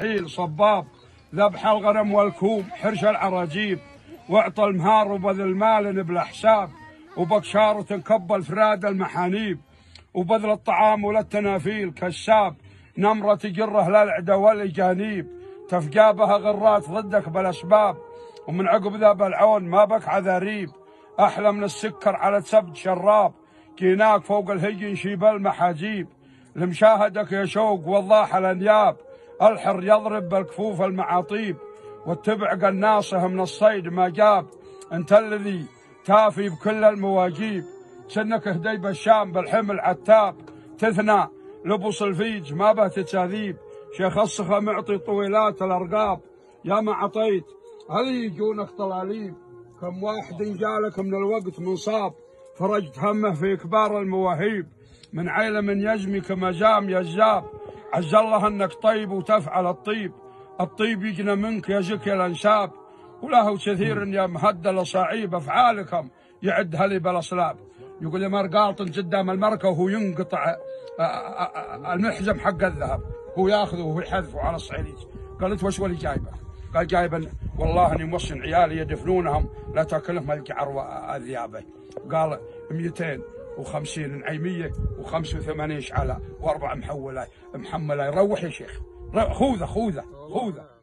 حيل صباب ذبح الغنم والكوم حرش العراجيب واعطى المهار وبذل المال بلا حساب وبكشار وتنكب الفراد المحانيب وبذل الطعام وللتنافيل كساب نمرة تجره للعدا والاجانيب تفقى بها غرات ضدك بالاسباب ومن عقب ذا بالعون ما بك عذاريب احلى من السكر على سبد شراب كيناك فوق الهجن شيب المحاجيب لمشاهدك يا شوق وضاح الانياب الحر يضرب بالكفوف المعاطيب واتبع قناصه من الصيد ما جاب انت الذي تافي بكل المواجيب سنك هديب الشام بالحمل عتاب تثنى لبس الفيج ما به تساذيب شيخ الصخا معطي طويلات الارقاب يا ما عطيت هل يجونك طلاليب كم واحد جالك من الوقت منصاب فرجت همه في كبار المواهيب من عيله من يجمي كمجام يجاب عز الله انك طيب وتفعل الطيب الطيب يجنى منك يجك الانساب وله كثير يا مهدل صعيب افعالكم يعدها لي بالاصلاب يقول لي مرقاطن قدام المركه وهو ينقطع المحزم حق الذهب هو ياخذه وهو يحذفه على الصعيديج قالت وش ولي جايبه؟ قال جايبه والله اني موصن عيالي يدفنونهم لا تاكلهم الجعر والذيابه قال 250 نعيميه و85 اشعاله واربع محمله يروح يا شيخ خوذه